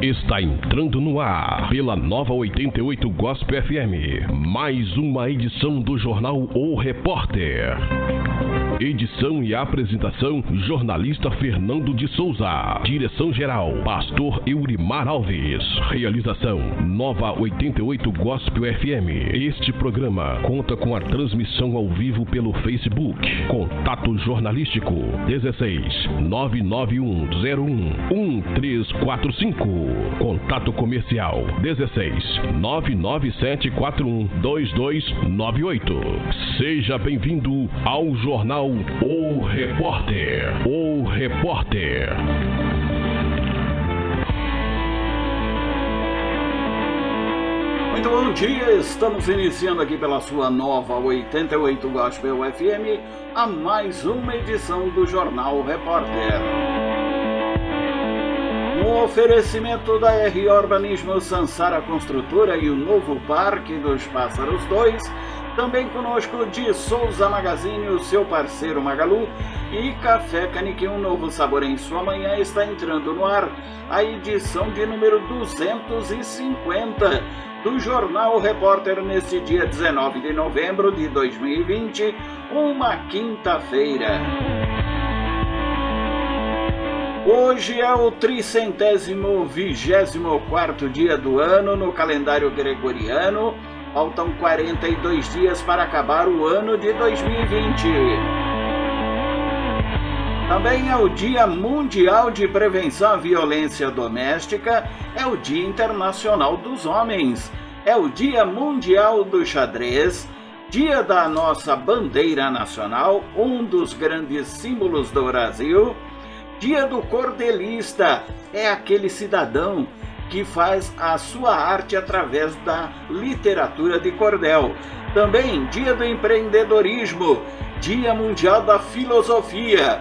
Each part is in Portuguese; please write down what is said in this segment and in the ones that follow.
Está entrando no ar, pela Nova 88 Gospel FM, mais uma edição do jornal O Repórter. Edição e apresentação, jornalista Fernando de Souza. Direção-geral, pastor Eurimar Alves. Realização, Nova 88 Gospel FM. Este programa conta com a transmissão ao vivo pelo Facebook. Contato jornalístico, 16 99101 1345. Contato comercial, 16 99741 2298. Seja bem-vindo ao jornal O Repórter. O Repórter. Muito bom dia, estamos iniciando aqui pela sua Nova 88 Gospel FM a mais uma edição do Jornal O Repórter. Um oferecimento da R Urbanismo, Sansara Construtora e o novo Parque dos Pássaros 2. Também conosco de Souza Magazine, o seu parceiro Magalu, e Café Caniquim, um novo sabor em sua manhã. Está entrando no ar a edição de número 250 do Jornal O Repórter neste dia 19 de novembro de 2020, uma quinta-feira. Hoje é o 324º dia do ano no calendário gregoriano. Faltam 42 dias para acabar o ano de 2020. Também é o Dia Mundial de Prevenção à Violência Doméstica, é o Dia Internacional dos Homens, é o Dia Mundial do Xadrez, dia da nossa bandeira nacional, um dos grandes símbolos do Brasil. Dia do cordelista, é aquele cidadão que faz a sua arte através da literatura de cordel. Também dia do empreendedorismo, Dia Mundial da Filosofia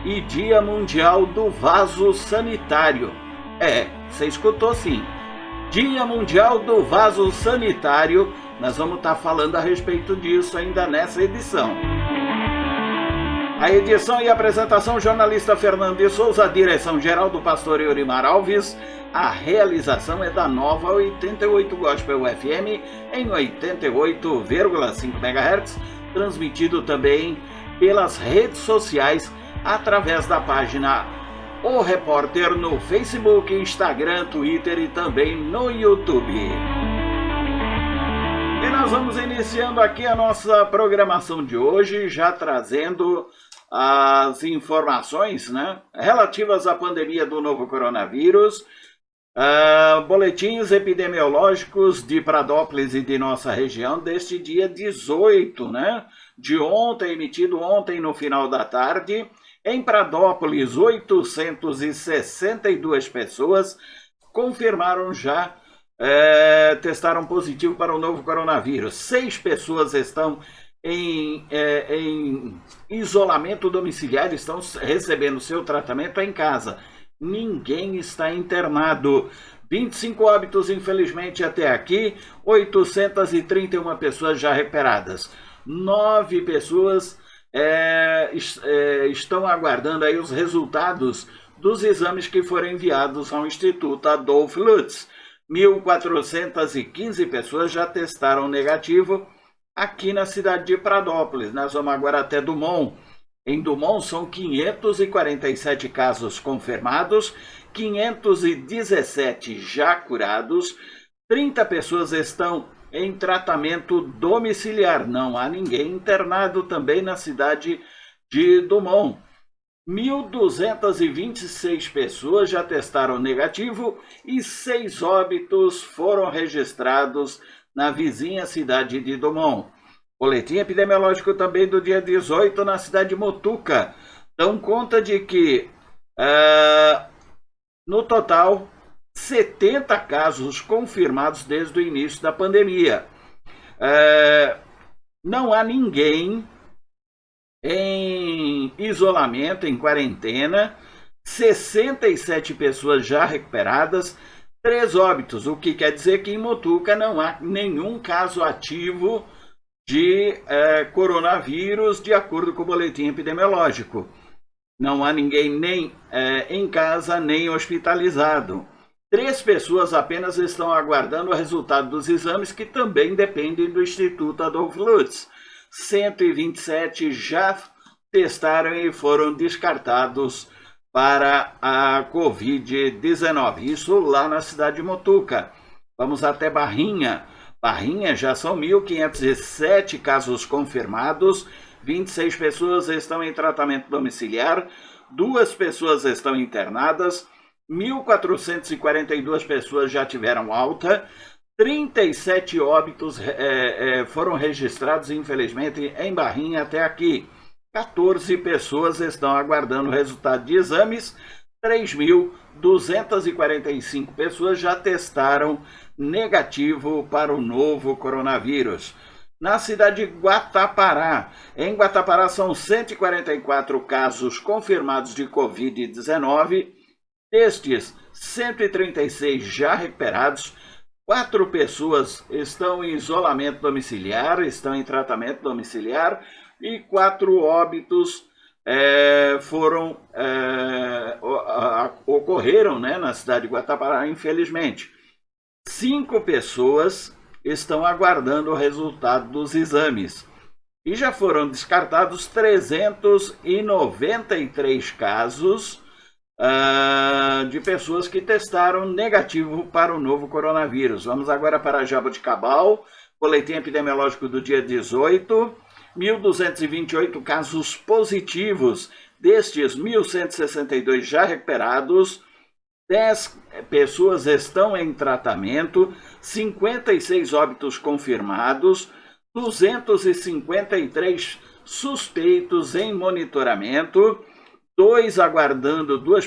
e Dia Mundial do Vaso Sanitário. Você escutou sim. Dia Mundial do Vaso Sanitário, nós vamos estar falando a respeito disso ainda nessa edição. A edição e apresentação, jornalista Fernando de Souza, direção geral do pastor Eurimar Alves. A realização é da Nova 88 Gospel FM em 88,5 MHz, transmitido também pelas redes sociais através da página O Repórter no Facebook, Instagram, Twitter e também no YouTube. E nós vamos iniciando aqui a nossa programação de hoje, já trazendo as informações, relativas à pandemia do novo coronavírus, boletins epidemiológicos de Pradópolis e de nossa região deste dia 18, de ontem, emitido ontem no final da tarde. Em Pradópolis, 862 pessoas confirmaram já, testaram positivo para o novo coronavírus. 6 pessoas estão em isolamento domiciliar, estão recebendo seu tratamento em casa. Ninguém está internado. 25 óbitos, infelizmente, até aqui. 831 pessoas já recuperadas. 9 pessoas estão aguardando aí os resultados dos exames que foram enviados ao Instituto Adolf Lutz. 1.415 pessoas já testaram negativo aqui na cidade de Pradópolis. Nós vamos agora até Dumont. Em Dumont são 547 casos confirmados, 517 já curados, 30 pessoas estão em tratamento domiciliar. Não há ninguém internado também na cidade de Dumont. 1.226 pessoas já testaram negativo e 6 óbitos foram registrados na vizinha cidade de Dumont. Boletim epidemiológico também do dia 18 na cidade de Mutuca dão conta de que, no total, 70 casos confirmados desde o início da pandemia. Não há ninguém em isolamento, em quarentena, 67 pessoas já recuperadas, 3 óbitos, o que quer dizer que em Mutuca não há nenhum caso ativo de coronavírus, de acordo com o boletim epidemiológico. Não há ninguém nem em casa, nem hospitalizado. 3 pessoas apenas estão aguardando o resultado dos exames, que também dependem do Instituto Adolfo Lutz. 127 já testaram e foram descartados para a Covid-19. Isso lá na cidade de Mutuca. Vamos até Barrinha. Barrinha já são 1.507 casos confirmados, 26 pessoas estão em tratamento domiciliar, 2 pessoas estão internadas, 1.442 pessoas já tiveram alta, 37 óbitos foram registrados, infelizmente, em Barrinha até aqui. 14 pessoas estão aguardando o resultado de exames, 3.245 pessoas já testaram negativo para o novo coronavírus. Na cidade de Guatapará, em Guatapará são 144 casos confirmados de Covid-19, destes 136 já recuperados, 4 pessoas estão em isolamento domiciliar, estão em tratamento domiciliar, e 4 óbitos ocorreram, né, na cidade de Guatapará, infelizmente. 5 pessoas estão aguardando o resultado dos exames. E já foram descartados 393 casos de pessoas que testaram negativo para o novo coronavírus. Vamos agora para Jaboticabal, boletim epidemiológico do dia 18, 1.228 casos positivos, destes 1.162 já recuperados, 10 pessoas estão em tratamento, 56 óbitos confirmados, 253 suspeitos em monitoramento, 2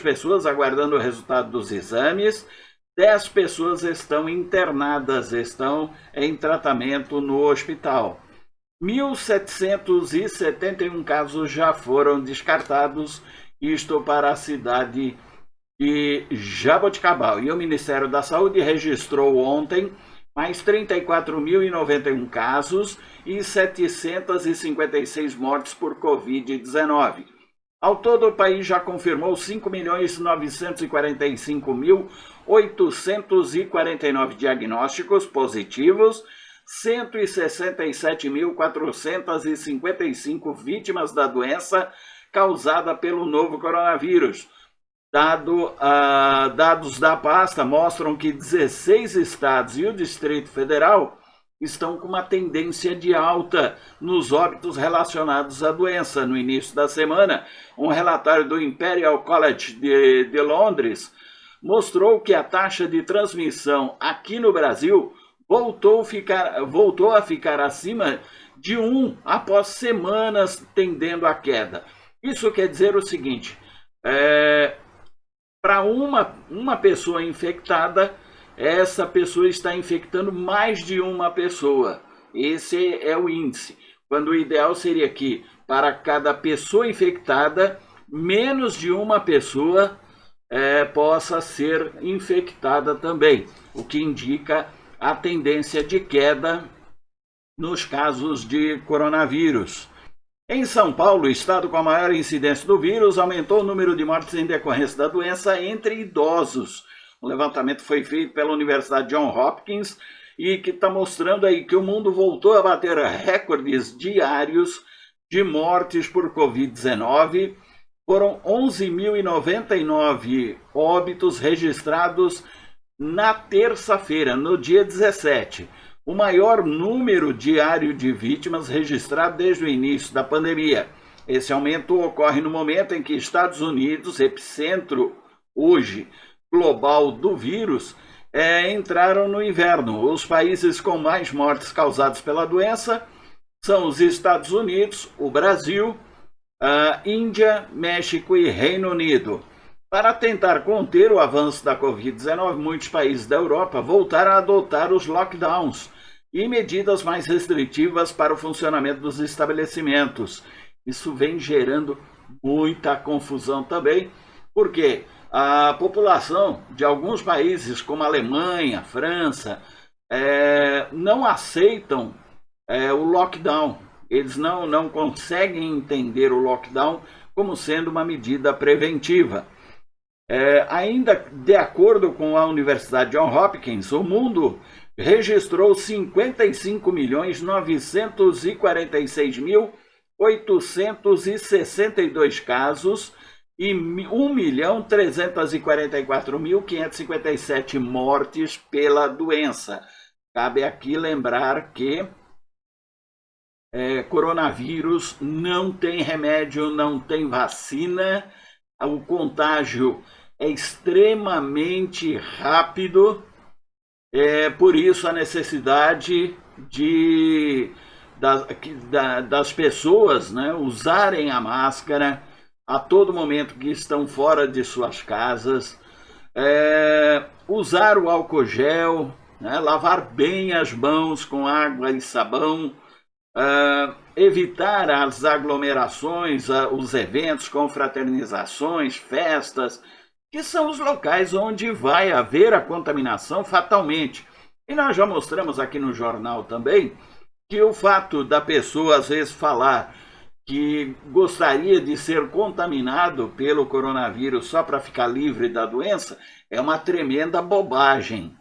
pessoas aguardando o resultado dos exames, 10 pessoas estão internadas, estão em tratamento no hospital. 1.771 casos já foram descartados, isto para a cidade de Jaboticabal. E o Ministério da Saúde registrou ontem mais 34.091 casos e 756 mortes por Covid-19. Ao todo, o país já confirmou 5.945.849 diagnósticos positivos, 167.455 vítimas da doença causada pelo novo coronavírus. Dados da pasta mostram que 16 estados e o Distrito Federal estão com uma tendência de alta nos óbitos relacionados à doença. No início da semana, um relatório do Imperial College de Londres mostrou que a taxa de transmissão aqui no Brasil voltou a ficar acima de 1 após semanas tendendo à queda. Isso quer dizer o seguinte, para uma pessoa infectada, essa pessoa está infectando mais de uma pessoa. Esse é o índice. Quando o ideal seria que, para cada pessoa infectada, menos de uma pessoa possa ser infectada também, o que indica a tendência de queda nos casos de coronavírus. Em São Paulo, o estado com a maior incidência do vírus, aumentou o número de mortes em decorrência da doença entre idosos. O levantamento foi feito pela Universidade Johns Hopkins e que está mostrando aí que o mundo voltou a bater recordes diários de mortes por Covid-19. Foram 11.099 óbitos registrados na terça-feira, no dia 17. O maior número diário de vítimas registrado desde o início da pandemia. Esse aumento ocorre no momento em que Estados Unidos, epicentro hoje global do vírus, entraram no inverno. Os países com mais mortes causadas pela doença são os Estados Unidos, o Brasil, a Índia, México e Reino Unido. Para tentar conter o avanço da Covid-19, muitos países da Europa voltaram a adotar os lockdowns e medidas mais restritivas para o funcionamento dos estabelecimentos. Isso vem gerando muita confusão também, porque a população de alguns países, como a Alemanha, França, não aceitam o lockdown. Eles não conseguem entender o lockdown como sendo uma medida preventiva. Ainda de acordo com a Universidade Johns Hopkins, o mundo registrou 55.946.862 casos e 1.344.557 mortes pela doença. Cabe aqui lembrar que coronavírus não tem remédio, não tem vacina, o contágio é extremamente rápido, por isso a necessidade das pessoas, né, usarem a máscara a todo momento que estão fora de suas casas, usar o álcool gel, né, lavar bem as mãos com água e sabão, evitar as aglomerações, os eventos, confraternizações, festas, que são os locais onde vai haver a contaminação fatalmente. E nós já mostramos aqui no jornal também que o fato da pessoa às vezes falar que gostaria de ser contaminado pelo coronavírus só para ficar livre da doença é uma tremenda bobagem.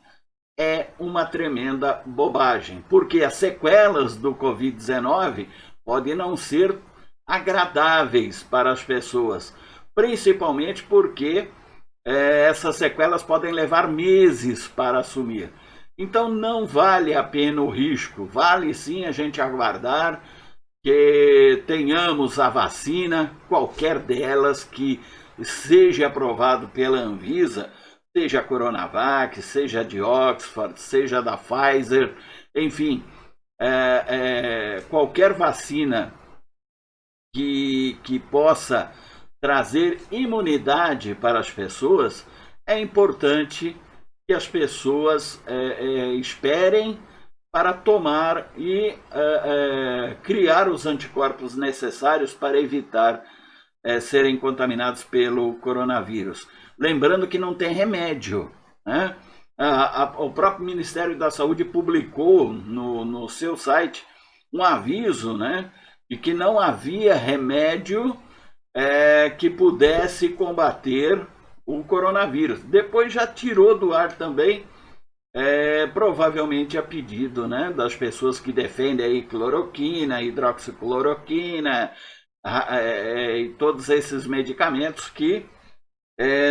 É uma tremenda bobagem, porque as sequelas do Covid-19 podem não ser agradáveis para as pessoas, principalmente porque essas sequelas podem levar meses para assumir. Então não vale a pena o risco, vale sim a gente aguardar que tenhamos a vacina, qualquer delas que seja aprovado pela Anvisa, seja a Coronavac, seja de Oxford, seja da Pfizer, enfim, qualquer vacina que possa trazer imunidade para as pessoas, é importante que as pessoas esperem para tomar e criar os anticorpos necessários para evitar serem contaminados pelo coronavírus. Lembrando que não tem remédio, né? O próprio Ministério da Saúde publicou no seu site um aviso, né, de que não havia remédio que pudesse combater o coronavírus. Depois já tirou do ar também, provavelmente a pedido, né, das pessoas que defendem aí cloroquina, hidroxicloroquina, e todos esses medicamentos que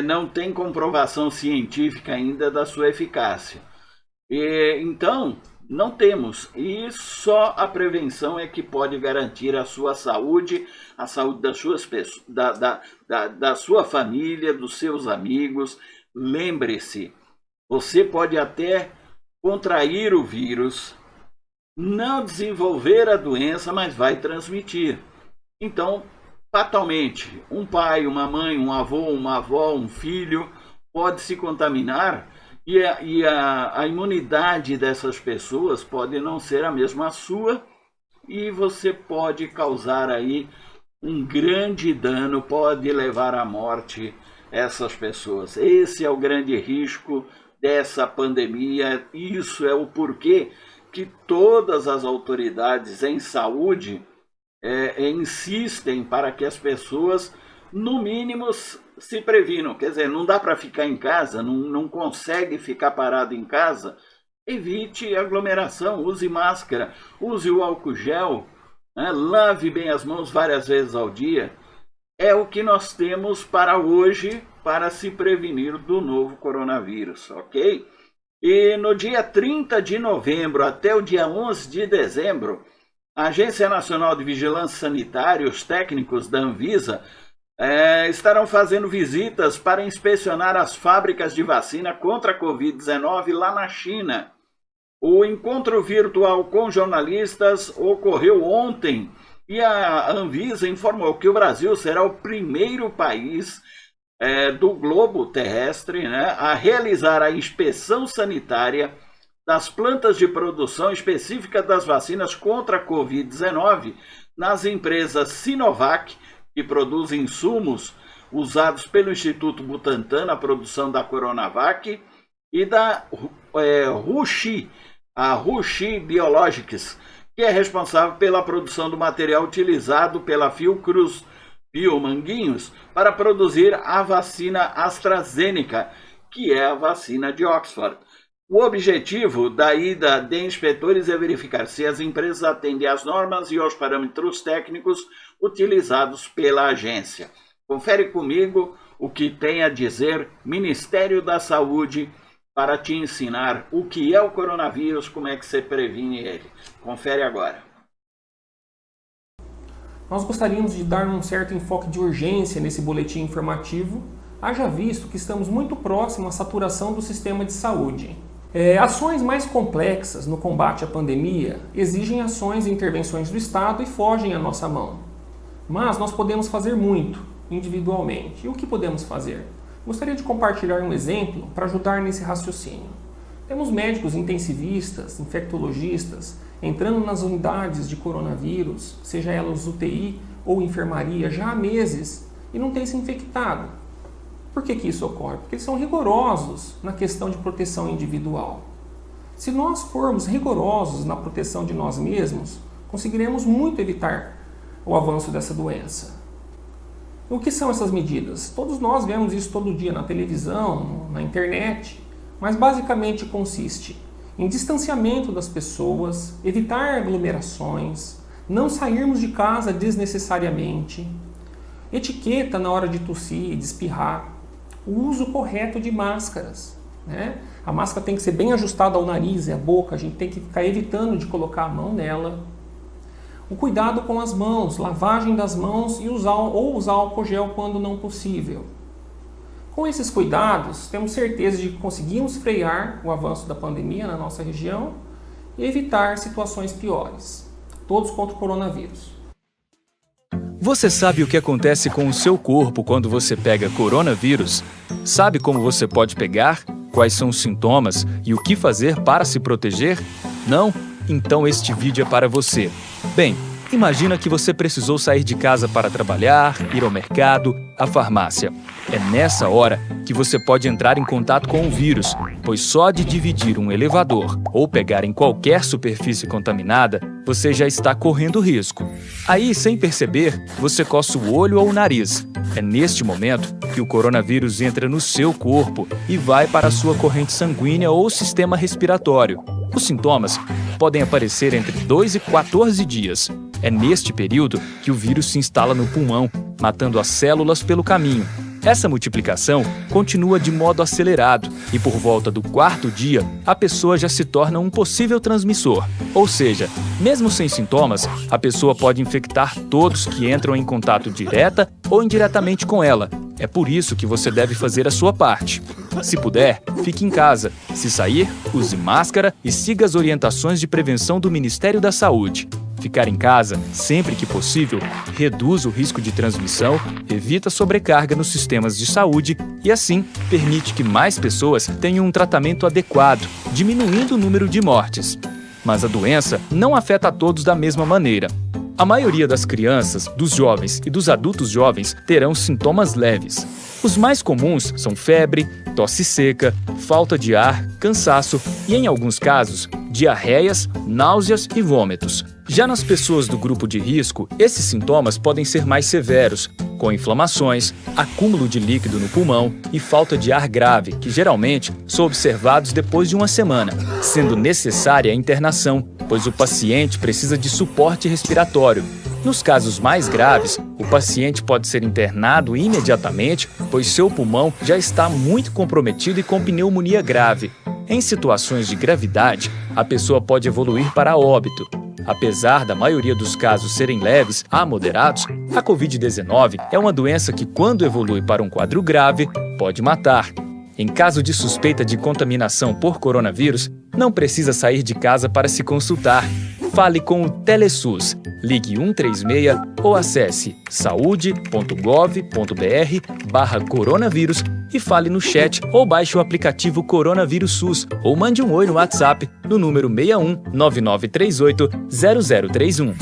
não tem comprovação científica ainda da sua eficácia. Então, não temos. E só a prevenção é que pode garantir a sua saúde, a saúde das suas pessoas, da sua família, dos seus amigos. Lembre-se, você pode até contrair o vírus, não desenvolver a doença, mas vai transmitir. Então, fatalmente, um pai, uma mãe, um avô, uma avó, um filho pode se contaminar e a imunidade dessas pessoas pode não ser a mesma sua e você pode causar aí um grande dano, pode levar à morte essas pessoas. Esse é o grande risco dessa pandemia. Isso é o porquê que todas as autoridades em saúde insistem para que as pessoas, no mínimo, se previnam. Quer dizer, não dá para ficar em casa, não consegue ficar parado em casa, evite aglomeração, use máscara, use o álcool gel, né? Lave bem as mãos várias vezes ao dia. É o que nós temos para hoje para se prevenir do novo coronavírus, ok? E no dia 30 de novembro até o dia 11 de dezembro, a Agência Nacional de Vigilância Sanitária, os técnicos da Anvisa, estarão fazendo visitas para inspecionar as fábricas de vacina contra a Covid-19 lá na China. O encontro virtual com jornalistas ocorreu ontem e a Anvisa informou que o Brasil será o primeiro país do globo terrestre, né, a realizar a inspeção sanitária das plantas de produção específica das vacinas contra a Covid-19 nas empresas Sinovac, que produzem insumos usados pelo Instituto Butantan na produção da Coronavac, e da WuXi, a WuXi Biologics, que é responsável pela produção do material utilizado pela Fiocruz Biomanguinhos para produzir a vacina AstraZeneca, que é a vacina de Oxford. O objetivo da ida de inspetores é verificar se as empresas atendem às normas e aos parâmetros técnicos utilizados pela agência. Confere comigo o que tem a dizer Ministério da Saúde para te ensinar o que é o coronavírus, como é que você previne ele. Confere agora. Nós gostaríamos de dar um certo enfoque de urgência nesse boletim informativo, haja visto que estamos muito próximos à saturação do sistema de saúde. Ações mais complexas no combate à pandemia exigem ações e intervenções do Estado e fogem à nossa mão. Mas nós podemos fazer muito, individualmente. E o que podemos fazer? Gostaria de compartilhar um exemplo para ajudar nesse raciocínio. Temos médicos intensivistas, infectologistas, entrando nas unidades de coronavírus, seja elas UTI ou enfermaria, já há meses e não têm se infectado. Por que isso ocorre? Porque eles são rigorosos na questão de proteção individual. Se nós formos rigorosos na proteção de nós mesmos, conseguiremos muito evitar o avanço dessa doença. O que são essas medidas? Todos nós vemos isso todo dia na televisão, na internet, mas basicamente consiste em distanciamento das pessoas, evitar aglomerações, não sairmos de casa desnecessariamente, etiqueta na hora de tossir, de espirrar, o uso correto de máscaras, né? A máscara tem que ser bem ajustada ao nariz e à boca, a gente tem que ficar evitando de colocar a mão nela. O cuidado com as mãos, lavagem das mãos e usar álcool gel quando não possível. Com esses cuidados, temos certeza de que conseguimos frear o avanço da pandemia na nossa região e evitar situações piores. Todos contra o coronavírus. Você sabe o que acontece com o seu corpo quando você pega coronavírus? Sabe como você pode pegar? Quais são os sintomas e o que fazer para se proteger? Não? Então este vídeo é para você. Bem, imagina que você precisou sair de casa para trabalhar, ir ao mercado, à farmácia. É nessa hora que você pode entrar em contato com o vírus, pois só de dividir um elevador ou pegar em qualquer superfície contaminada, você já está correndo risco. Aí, sem perceber, você coça o olho ou o nariz. É neste momento que o coronavírus entra no seu corpo e vai para a sua corrente sanguínea ou sistema respiratório. Os sintomas podem aparecer entre 2 e 14 dias. É neste período que o vírus se instala no pulmão, matando as células pelo caminho. Essa multiplicação continua de modo acelerado e por volta do 4º dia, a pessoa já se torna um possível transmissor. Ou seja, mesmo sem sintomas, a pessoa pode infectar todos que entram em contato direta ou indiretamente com ela. É por isso que você deve fazer a sua parte. Se puder, fique em casa. Se sair, use máscara e siga as orientações de prevenção do Ministério da Saúde. Ficar em casa, sempre que possível, reduz o risco de transmissão, evita sobrecarga nos sistemas de saúde e, assim, permite que mais pessoas tenham um tratamento adequado, diminuindo o número de mortes. Mas a doença não afeta a todos da mesma maneira. A maioria das crianças, dos jovens e dos adultos jovens terão sintomas leves. Os mais comuns são febre, tosse seca, falta de ar, cansaço e, em alguns casos, diarreias, náuseas e vômitos. Já nas pessoas do grupo de risco, esses sintomas podem ser mais severos, com inflamações, acúmulo de líquido no pulmão e falta de ar grave, que geralmente são observados depois de uma semana, sendo necessária a internação, pois o paciente precisa de suporte respiratório. Nos casos mais graves, o paciente pode ser internado imediatamente, pois seu pulmão já está muito comprometido e com pneumonia grave. Em situações de gravidade, a pessoa pode evoluir para óbito. Apesar da maioria dos casos serem leves a moderados, a Covid-19 é uma doença que, quando evolui para um quadro grave, pode matar. Em caso de suspeita de contaminação por coronavírus, não precisa sair de casa para se consultar. Fale com o TeleSUS, ligue 136 ou acesse saude.gov.br/coronavírus e fale no chat ou baixe o aplicativo Coronavírus SUS ou mande um oi no WhatsApp no número 61 9938 0031.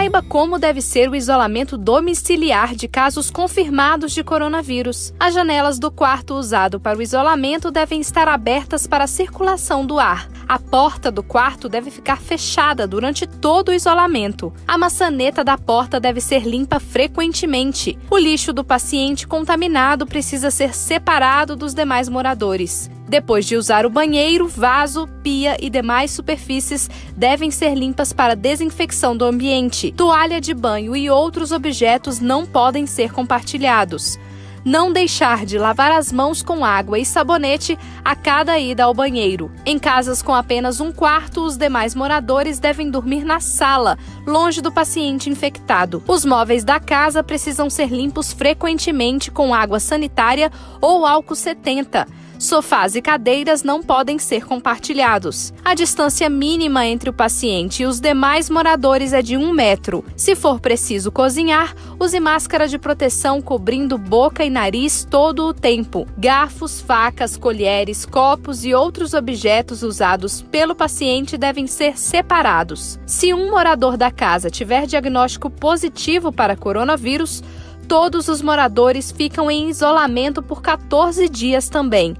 Saiba como deve ser o isolamento domiciliar de casos confirmados de coronavírus. As janelas do quarto usado para o isolamento devem estar abertas para a circulação do ar. A porta do quarto deve ficar fechada durante todo o isolamento. A maçaneta da porta deve ser limpa frequentemente. O lixo do paciente contaminado precisa ser separado dos demais moradores. Depois de usar o banheiro, vaso, pia e demais superfícies devem ser limpas para desinfecção do ambiente. Toalha de banho e outros objetos não podem ser compartilhados. Não deixar de lavar as mãos com água e sabonete a cada ida ao banheiro. Em casas com apenas um quarto, os demais moradores devem dormir na sala, longe do paciente infectado. Os móveis da casa precisam ser limpos frequentemente com água sanitária ou álcool 70. Sofás e cadeiras não podem ser compartilhados. A distância mínima entre o paciente e os demais moradores é de 1 metro. Se for preciso cozinhar, use máscara de proteção cobrindo boca e nariz todo o tempo. Garfos, facas, colheres, copos e outros objetos usados pelo paciente devem ser separados. Se um morador da casa tiver diagnóstico positivo para coronavírus, todos os moradores ficam em isolamento por 14 dias também.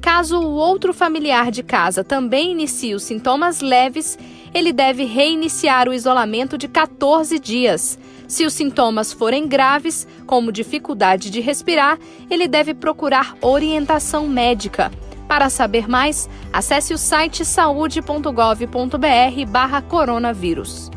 Caso o outro familiar de casa também inicie os sintomas leves, ele deve reiniciar o isolamento de 14 dias. Se os sintomas forem graves, como dificuldade de respirar, ele deve procurar orientação médica. Para saber mais, acesse o site saude.gov.br/coronavírus.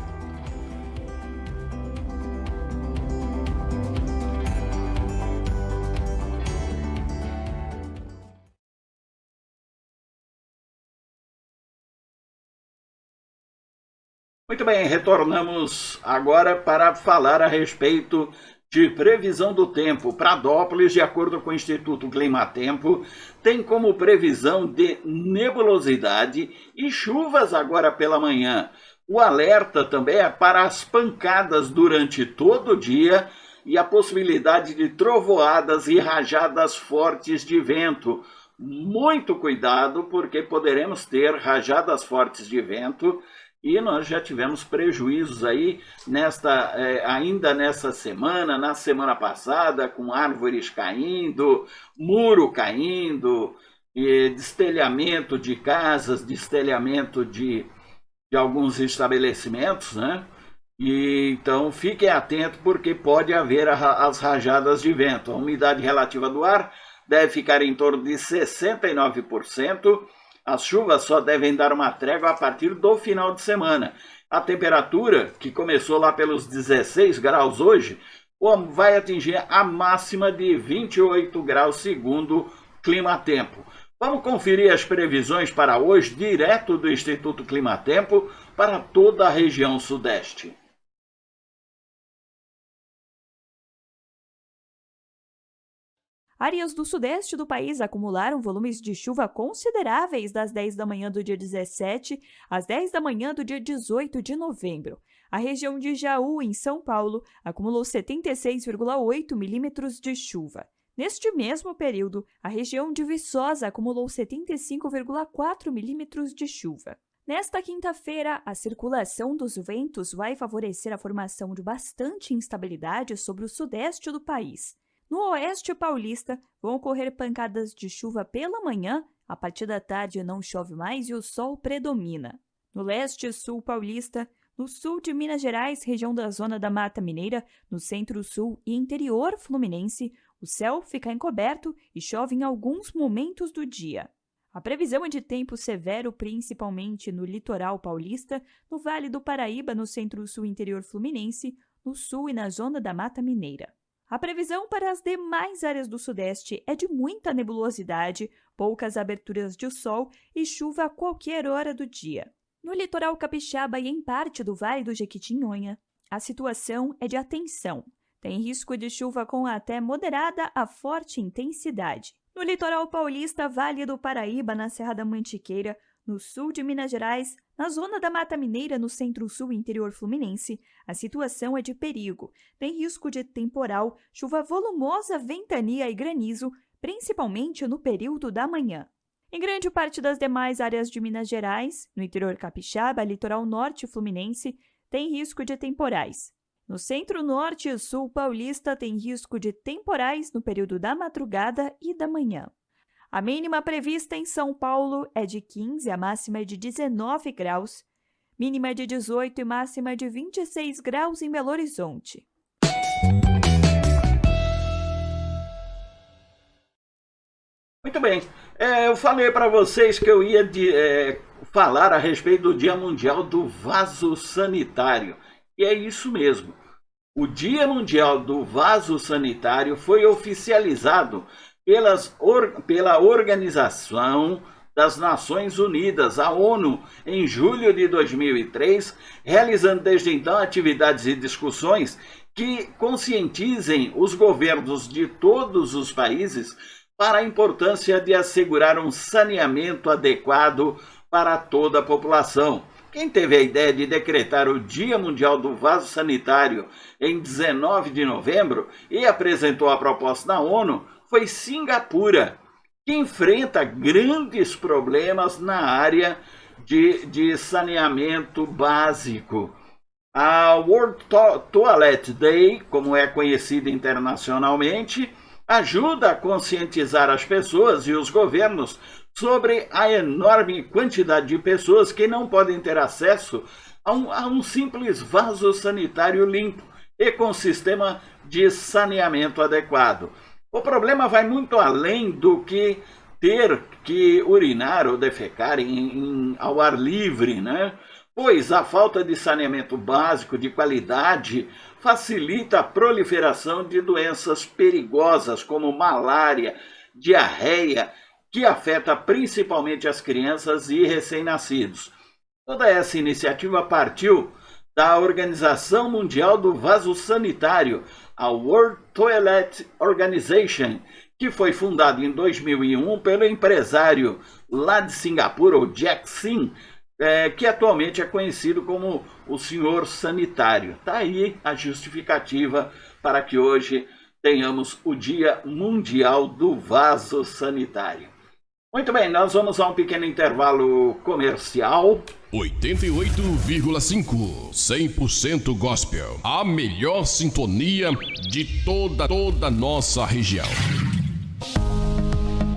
Muito bem, retornamos agora para falar a respeito de previsão do tempo. Pradópolis, de acordo com o Instituto Climatempo, tem como previsão de nebulosidade e chuvas agora pela manhã. O alerta também é para as pancadas durante todo o dia e a possibilidade de trovoadas e rajadas fortes de vento. Muito cuidado, porque poderemos ter rajadas fortes de vento. E nós já tivemos prejuízos aí ainda nessa semana, na semana passada, com árvores caindo, muro caindo, destelhamento de casas, destelhamento de alguns estabelecimentos, né? E, então fiquem atentos, porque pode haver as rajadas de vento. A umidade relativa do ar deve ficar em torno de 69%. As chuvas só devem dar uma trégua a partir do final de semana. A temperatura, que começou lá pelos 16 graus hoje, vai atingir a máxima de 28 graus, segundo Climatempo. Vamos conferir as previsões para hoje, direto do Instituto Climatempo, para toda a região sudeste. Áreas do sudeste do país acumularam volumes de chuva consideráveis das 10 da manhã do dia 17 às 10 da manhã do dia 18 de novembro. A região de Jaú, em São Paulo, acumulou 76,8 milímetros de chuva. Neste mesmo período, a região de Viçosa acumulou 75,4 milímetros de chuva. Nesta quinta-feira, a circulação dos ventos vai favorecer a formação de bastante instabilidade sobre o sudeste do país. No oeste paulista, vão ocorrer pancadas de chuva pela manhã, a partir da tarde não chove mais e o sol predomina. No leste e sul paulista, no sul de Minas Gerais, região da Zona da Mata Mineira, no centro-sul e interior fluminense, o céu fica encoberto e chove em alguns momentos do dia. A previsão é de tempo severo, principalmente no litoral paulista, no Vale do Paraíba, no centro-sul e interior fluminense, no sul e na Zona da Mata Mineira. A previsão para as demais áreas do sudeste é de muita nebulosidade, poucas aberturas de sol e chuva a qualquer hora do dia. No litoral capixaba e em parte do Vale do Jequitinhonha, a situação é de atenção. Tem risco de chuva com até moderada a forte intensidade. No litoral paulista, Vale do Paraíba, na Serra da Mantiqueira, no sul de Minas Gerais, na Zona da Mata Mineira, no centro-sul e interior fluminense, a situação é de perigo. Tem risco de temporal, chuva volumosa, ventania e granizo, principalmente no período da manhã. Em grande parte das demais áreas de Minas Gerais, no interior capixaba, litoral norte fluminense, tem risco de temporais. No centro-norte e sul paulista tem risco de temporais no período da madrugada e da manhã. A mínima prevista em São Paulo é de 15, a máxima é de 19 graus, mínima de 18 e máxima de 26 graus em Belo Horizonte. Muito bem, eu falei para vocês que eu ia falar a respeito do Dia Mundial do Vaso Sanitário. E é isso mesmo. O Dia Mundial do Vaso Sanitário foi oficializado pela Organização das Nações Unidas, a ONU, em julho de 2003, realizando desde então atividades e discussões que conscientizem os governos de todos os países para a importância de assegurar um saneamento adequado para toda a população. Quem teve a ideia de decretar o Dia Mundial do Vaso Sanitário em 19 de novembro e apresentou a proposta na ONU foi Singapura, que enfrenta grandes problemas na área de saneamento básico. A World Toilet Day, como é conhecida internacionalmente, ajuda a conscientizar as pessoas e os governos sobre a enorme quantidade de pessoas que não podem ter acesso a um simples vaso sanitário limpo e com sistema de saneamento adequado. O problema vai muito além do que ter que urinar ou defecar ao ar livre, né? Pois a falta de saneamento básico de qualidade facilita a proliferação de doenças perigosas como malária, diarreia, que afeta principalmente as crianças e recém-nascidos. Toda essa iniciativa partiu da Organização Mundial do Vaso Sanitário, a World Toilet Organization, que foi fundada em 2001 pelo empresário lá de Singapura, o Jack Sin, que atualmente é conhecido como o Senhor Sanitário. Está aí a justificativa para que hoje tenhamos o Dia Mundial do Vaso Sanitário. Muito bem, nós vamos a um pequeno intervalo comercial. 88,5 100% Gospel. A melhor sintonia de toda a nossa região.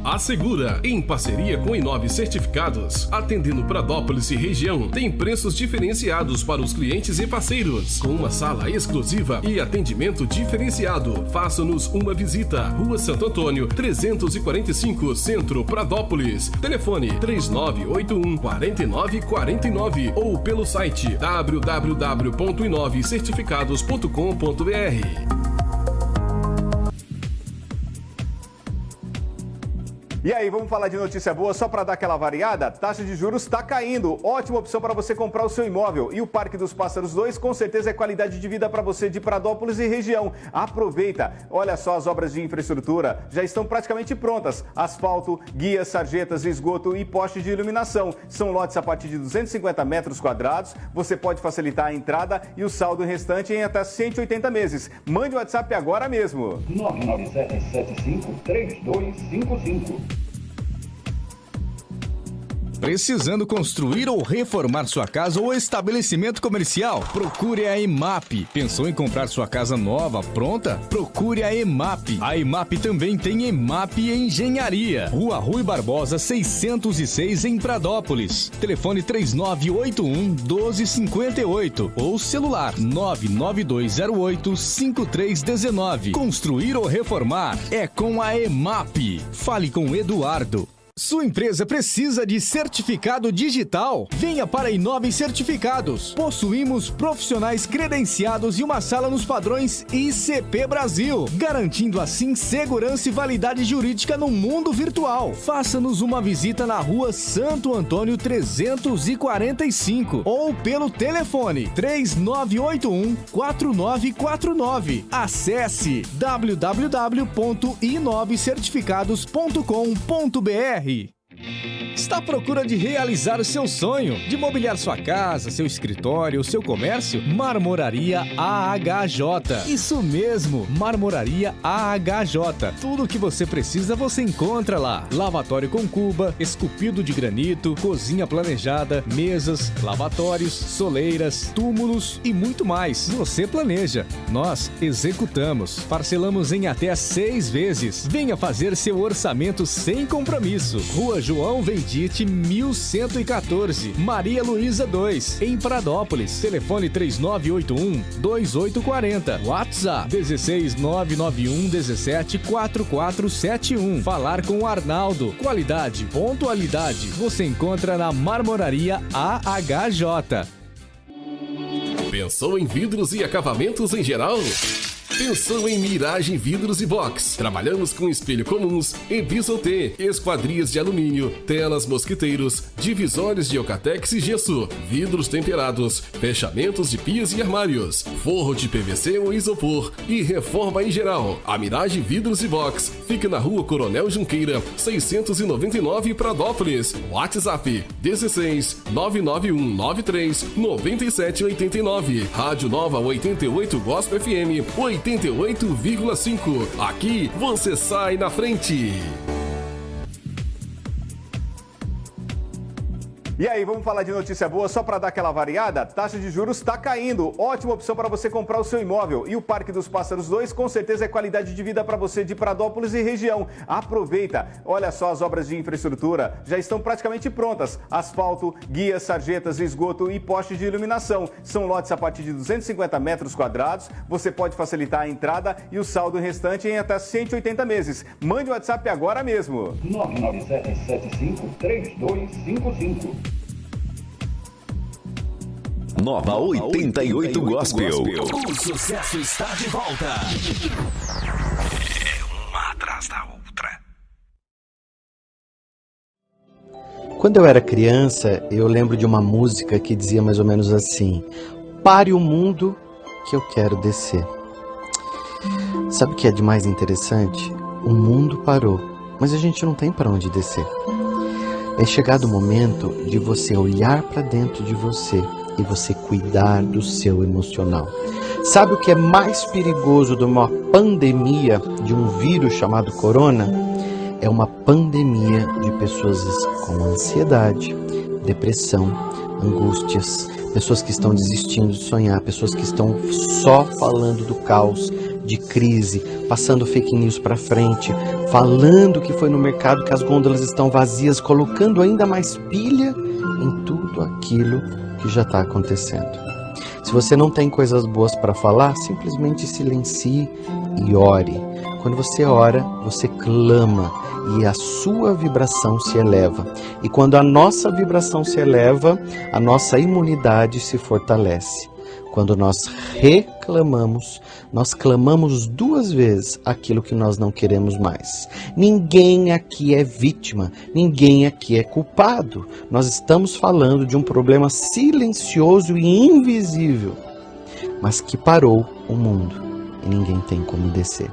A Segura, em parceria com Inove Certificados, atendendo Pradópolis e região, tem preços diferenciados para os clientes e parceiros, com uma sala exclusiva e atendimento diferenciado. Faça-nos uma visita. Rua Santo Antônio, 345, Centro, Pradópolis. Telefone 3981-4949 ou pelo site www.inovecertificados.com.br. E aí, vamos falar de notícia boa só para dar aquela variada? Taxa de juros está caindo. Ótima opção para você comprar o seu imóvel. E o Parque dos Pássaros 2 com certeza é qualidade de vida para você de Pradópolis e região. Aproveita. Olha só, as obras de infraestrutura já estão praticamente prontas. Asfalto, guias, sarjetas, esgoto e postes de iluminação. São lotes a partir de 250 metros quadrados. Você pode facilitar a entrada e o saldo restante em até 180 meses. Mande o WhatsApp agora mesmo. 99775-3255. Precisando construir ou reformar sua casa ou estabelecimento comercial? Procure a EMAP. Pensou em comprar sua casa nova, pronta? Procure a EMAP. A EMAP também tem EMAP Engenharia. Rua Rui Barbosa, 606 em Pradópolis. Telefone 3981-1258 ou celular 99208-5319. Construir ou reformar é com a EMAP. Fale com Eduardo. Sua empresa precisa de certificado digital? Venha para a Inove Certificados. Possuímos profissionais credenciados e uma sala nos padrões ICP Brasil, garantindo assim segurança e validade jurídica no mundo virtual. Faça-nos uma visita na Rua Santo Antônio 345 ou pelo telefone 3981-4949. Acesse www.inovecertificados.com.br. Está à procura de realizar o seu sonho, de mobiliar sua casa, seu escritório, seu comércio? Marmoraria AHJ. Isso mesmo, Marmoraria AHJ. Tudo o que você precisa você encontra lá. Lavatório com cuba, esculpido de granito, cozinha planejada, mesas, lavatórios, soleiras, túmulos e muito mais. Você planeja, nós executamos. Parcelamos em até 6 vezes. Venha fazer seu orçamento sem compromisso. Rua João Vendite, 1114, Maria Luísa 2, em Pradópolis. Telefone 3981-2840. WhatsApp 16991 17 4471. Falar com o Arnaldo. Qualidade, pontualidade. Você encontra na Marmoraria AHJ. Pensou em vidros e acabamentos em geral? Pensou em Miragem Vidros e Box. Trabalhamos com espelho comuns, Evisol-T, esquadrias de alumínio, telas mosquiteiros, divisórios de Eucatex e gesso, vidros temperados, fechamentos de pias e armários, forro de PVC ou isopor e reforma em geral. A Miragem Vidros e Box fica na Rua Coronel Junqueira, 699, Pradópolis. WhatsApp 16 99193 9789. Rádio Nova 88 Gospel FM 88,5. Aqui você sai na frente. E aí, vamos falar de notícia boa só para dar aquela variada? Taxa de juros está caindo. Ótima opção para você comprar o seu imóvel. E o Parque dos Pássaros 2 com certeza é qualidade de vida para você de Pradópolis e região. Aproveita. Olha só, as obras de infraestrutura já estão praticamente prontas. Asfalto, guias, sarjetas, esgoto e postes de iluminação. São lotes a partir de 250 metros quadrados. Você pode facilitar a entrada e o saldo restante em até 180 meses. Mande o WhatsApp agora mesmo. 997753255. Nova 88 Gospel. O sucesso está de volta. É uma atrás da outra. Quando eu era criança, eu lembro de uma música que dizia mais ou menos assim: pare o mundo que eu quero descer. Sabe o que é de mais interessante? O mundo parou, mas a gente não tem para onde descer. É chegado o momento de você olhar para dentro de você e você cuidar do seu emocional. Sabe o que é mais perigoso de uma pandemia, de um vírus chamado corona? É uma pandemia de pessoas com ansiedade, depressão, angústias, pessoas que estão desistindo de sonhar, pessoas que estão só falando do caos, de crise, passando fake news para frente, falando que foi no mercado que as gôndolas estão vazias, colocando ainda mais pilha em tudo aquilo que já está acontecendo. Se você não tem coisas boas para falar, simplesmente silencie e ore. Quando você ora, você clama e a sua vibração se eleva. E quando a nossa vibração se eleva, a nossa imunidade se fortalece. Quando nós reclamamos, nós clamamos 2 vezes aquilo que nós não queremos mais. Ninguém aqui é vítima, ninguém aqui é culpado. Nós estamos falando de um problema silencioso e invisível, mas que parou o mundo e ninguém tem como descer.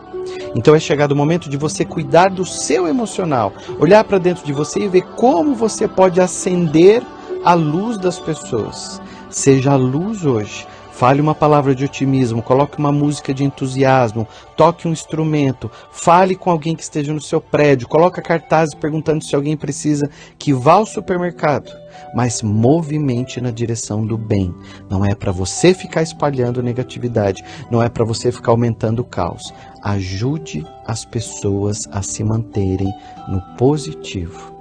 Então é chegado o momento de você cuidar do seu emocional, olhar para dentro de você e ver como você pode acender a luz das pessoas. Seja a luz hoje. Fale uma palavra de otimismo, coloque uma música de entusiasmo, toque um instrumento, fale com alguém que esteja no seu prédio, coloque cartazes perguntando se alguém precisa que vá ao supermercado, mas movimente na direção do bem. Não é para você ficar espalhando negatividade, não é para você ficar aumentando o caos. Ajude as pessoas a se manterem no positivo.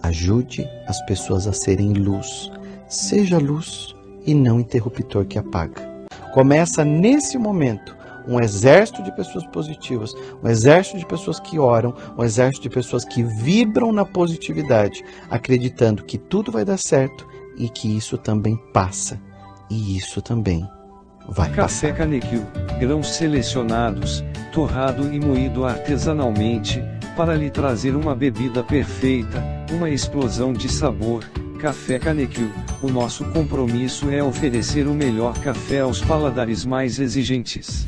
Ajude as pessoas a serem luz. Seja luz e não interruptor que apaga. Começa nesse momento um exército de pessoas positivas, um exército de pessoas que oram, um exército de pessoas que vibram na positividade, acreditando que tudo vai dar certo e que isso também passa. E isso também vai Café passar. Canequil, grãos selecionados, torrado e moído artesanalmente, para lhe trazer uma bebida perfeita, uma explosão de sabor. Café Canequil, o nosso compromisso é oferecer o melhor café aos paladares mais exigentes.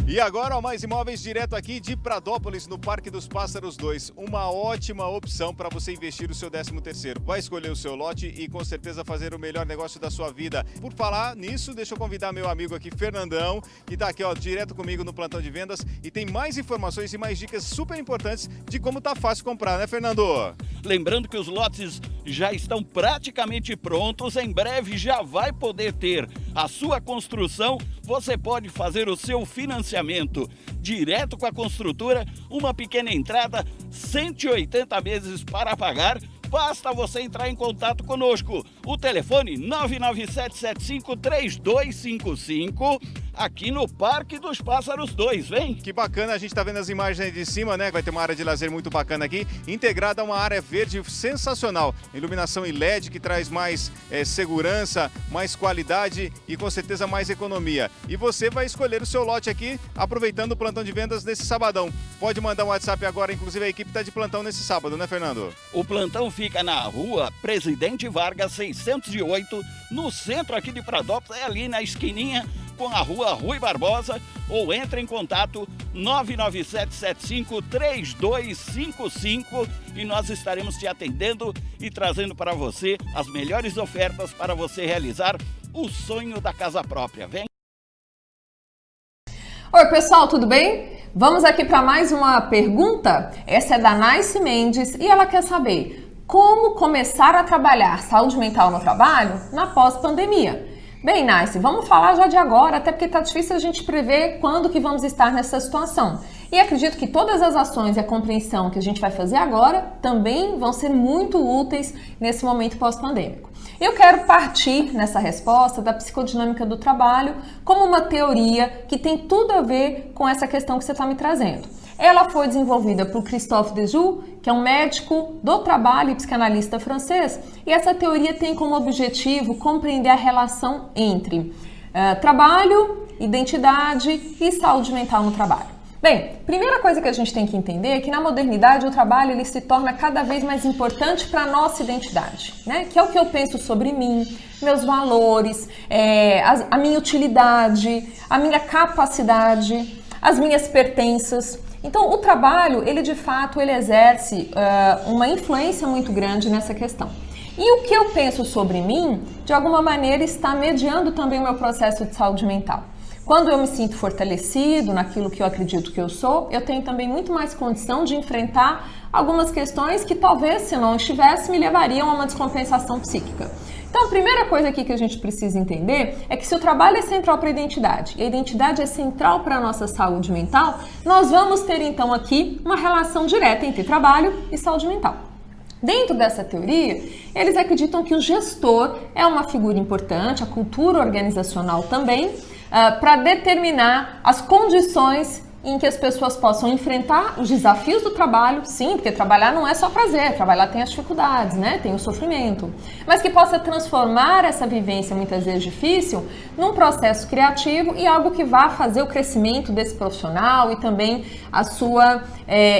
E agora, Mais Imóveis, direto aqui de Pradópolis, no Parque dos Pássaros 2. Uma ótima opção para você investir o seu 13º. Vai escolher o seu lote e com certeza fazer o melhor negócio da sua vida. Por falar nisso, deixa eu convidar meu amigo aqui, Fernandão, que está aqui direto comigo no plantão de vendas e tem mais informações e mais dicas super importantes de como tá fácil comprar, né, Fernando? Lembrando que os lotes já estão praticamente prontos, em breve já vai poder ter a sua construção. Você pode fazer o seu financiamento direto com a construtora, uma pequena entrada, 180 meses para pagar. Basta você entrar em contato conosco. O telefone 997753255, aqui no Parque dos Pássaros 2, vem? Que bacana, a gente tá vendo as imagens aí de cima, né? Vai ter uma área de lazer muito bacana aqui, integrada a uma área verde sensacional. Iluminação em LED que traz mais segurança, mais qualidade e com certeza mais economia. E você vai escolher o seu lote aqui, aproveitando o plantão de vendas nesse sabadão. Pode mandar um WhatsApp agora, inclusive a equipe tá de plantão nesse sábado, né, Fernando? O plantão fica na rua Presidente Vargas 608, no centro aqui de Pradópolis, é ali na esquininha com a rua Rui Barbosa, ou entre em contato 997753255 e nós estaremos te atendendo e trazendo para você as melhores ofertas para você realizar o sonho da casa própria. Vem! Oi pessoal, tudo bem? Vamos aqui para mais uma pergunta. Essa é da Naice Mendes e ela quer saber como começar a trabalhar saúde mental no trabalho na pós-pandemia. Bem, Naice, vamos falar já de agora, até porque está difícil a gente prever quando que vamos estar nessa situação. E acredito que todas as ações e a compreensão que a gente vai fazer agora também vão ser muito úteis nesse momento pós-pandêmico. Eu quero partir nessa resposta da psicodinâmica do trabalho como uma teoria que tem tudo a ver com essa questão que você está me trazendo. Ela foi desenvolvida por Christophe Dejoux, que é um médico do trabalho e psicanalista francês, e essa teoria tem como objetivo compreender a relação entre trabalho, identidade e saúde mental no trabalho. Bem, primeira coisa que a gente tem que entender é que na modernidade o trabalho ele se torna cada vez mais importante para a nossa identidade, né? Que é o que eu penso sobre mim, meus valores, a minha utilidade, a minha capacidade, as minhas pertenças. Então, o trabalho, ele de fato, ele exerce uma influência muito grande nessa questão. E o que eu penso sobre mim, de alguma maneira, está mediando também o meu processo de saúde mental. Quando eu me sinto fortalecido naquilo que eu acredito que eu sou, eu tenho também muito mais condição de enfrentar algumas questões que talvez, se não estivesse, me levariam a uma descompensação psíquica. Então, a primeira coisa aqui que a gente precisa entender é que se o trabalho é central para a identidade e a identidade é central para a nossa saúde mental, nós vamos ter então aqui uma relação direta entre trabalho e saúde mental. Dentro dessa teoria, eles acreditam que o gestor é uma figura importante, a cultura organizacional também, para determinar as condições em que as pessoas possam enfrentar os desafios do trabalho, sim, porque trabalhar não é só prazer, trabalhar tem as dificuldades, né? Tem o sofrimento, mas que possa transformar essa vivência muitas vezes difícil num processo criativo e algo que vá fazer o crescimento desse profissional e também a sua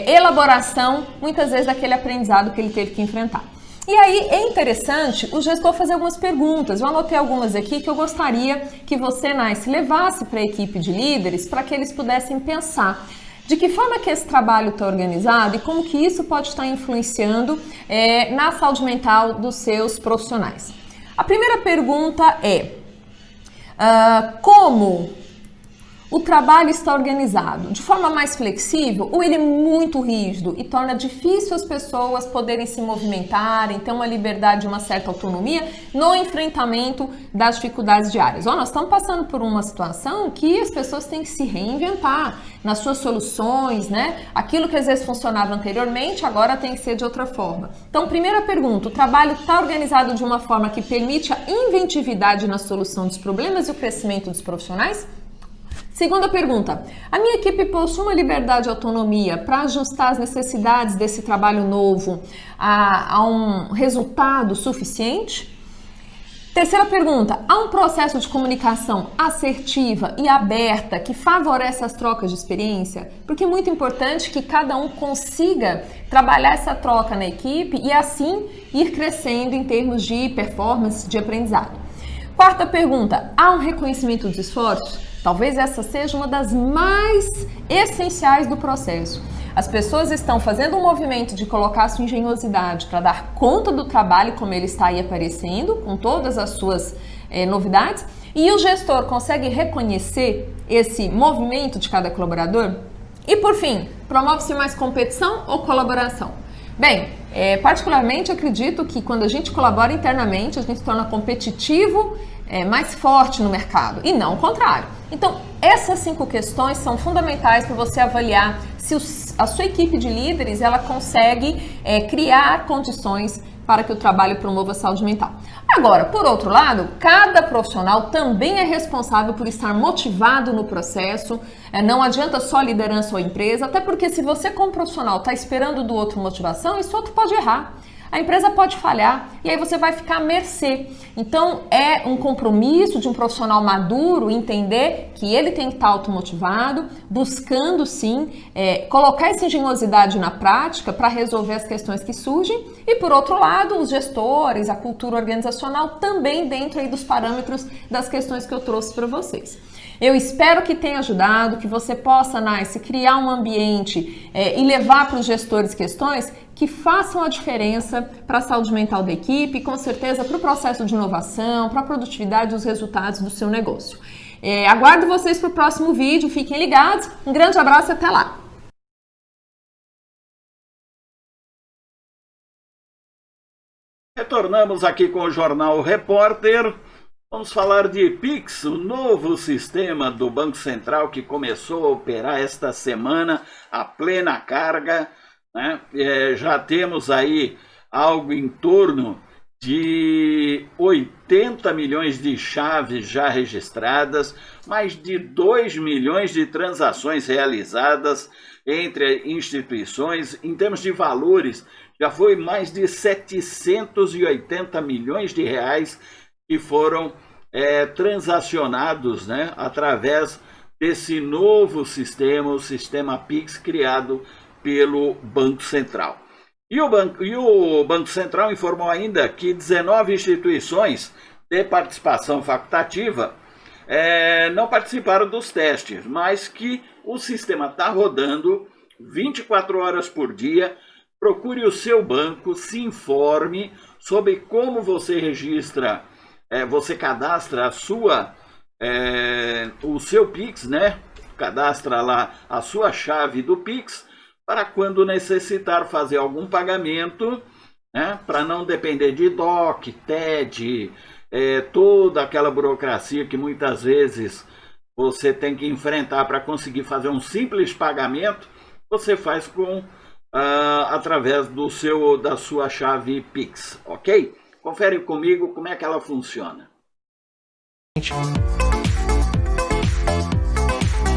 elaboração, muitas vezes, daquele aprendizado que ele teve que enfrentar. E aí é interessante o gestor fazer algumas perguntas. Eu anotei algumas aqui que eu gostaria que você, Naice, levasse para a equipe de líderes para que eles pudessem pensar de que forma que esse trabalho está organizado e como que isso pode estar influenciando na saúde mental dos seus profissionais. A primeira pergunta é como o trabalho está organizado de forma mais flexível ou ele é muito rígido e torna difícil as pessoas poderem se movimentarem, ter uma liberdade, uma certa autonomia no enfrentamento das dificuldades diárias. Nós estamos passando por uma situação que as pessoas têm que se reinventar nas suas soluções, né? Aquilo que às vezes funcionava anteriormente, agora tem que ser de outra forma. Então, primeira pergunta, o trabalho está organizado de uma forma que permite a inventividade na solução dos problemas e o crescimento dos profissionais? Segunda pergunta, a minha equipe possui uma liberdade e autonomia para ajustar as necessidades desse trabalho novo a um resultado suficiente? Terceira pergunta, há um processo de comunicação assertiva e aberta que favorece as trocas de experiência? Porque é muito importante que cada um consiga trabalhar essa troca na equipe e assim ir crescendo em termos de performance, de aprendizado. Quarta pergunta, há um reconhecimento dos esforços? Talvez essa seja uma das mais essenciais do processo. As pessoas estão fazendo um movimento de colocar a sua engenhosidade para dar conta do trabalho como ele está aí aparecendo, com todas as suas novidades, e o gestor consegue reconhecer esse movimento de cada colaborador? E por fim, promove-se mais competição ou colaboração? Bem, particularmente acredito que quando a gente colabora internamente, a gente se torna competitivo, mais forte no mercado, e não o contrário. Então, essas 5 questões são fundamentais para você avaliar se a sua equipe de líderes ela consegue criar condições para que o trabalho promova a saúde mental. Agora, por outro lado, cada profissional também é responsável por estar motivado no processo. Não adianta só liderança ou empresa, até porque se você como profissional está esperando do outro motivação, esse outro pode errar. A empresa pode falhar e aí você vai ficar à mercê. Então, é um compromisso de um profissional maduro entender que ele tem que estar automotivado, buscando sim colocar essa engenhosidade na prática para resolver as questões que surgem. E por outro lado, os gestores, a cultura organizacional também dentro aí dos parâmetros das questões que eu trouxe para vocês. Eu espero que tenha ajudado, que você possa, Nice, criar um ambiente e levar para os gestores questões que façam a diferença para a saúde mental da equipe e, com certeza, para o processo de inovação, para a produtividade e os resultados do seu negócio. Aguardo vocês para o próximo vídeo, fiquem ligados, um grande abraço e até lá! Retornamos aqui com o Jornal Repórter. Vamos falar de Pix, o novo sistema do Banco Central que começou a operar esta semana a plena carga, né? Já temos aí algo em torno de 80 milhões de chaves já registradas, mais de 2 milhões de transações realizadas entre instituições. Em termos de valores, já foi mais de 780 milhões de reais que foram transacionados, né, através desse novo sistema, o sistema Pix, criado pelo Banco Central. E o Banco Central informou ainda que 19 instituições de participação facultativa não participaram dos testes, mas que o sistema está rodando 24 horas por dia. Procure o seu banco, se informe sobre como você registra, você cadastra o seu Pix, né? Cadastra lá a sua chave do Pix para quando necessitar fazer algum pagamento, né? Para não depender de DOC, TED, toda aquela burocracia que muitas vezes você tem que enfrentar para conseguir fazer um simples pagamento, você faz através da sua chave Pix, ok? Confere comigo como é que ela funciona.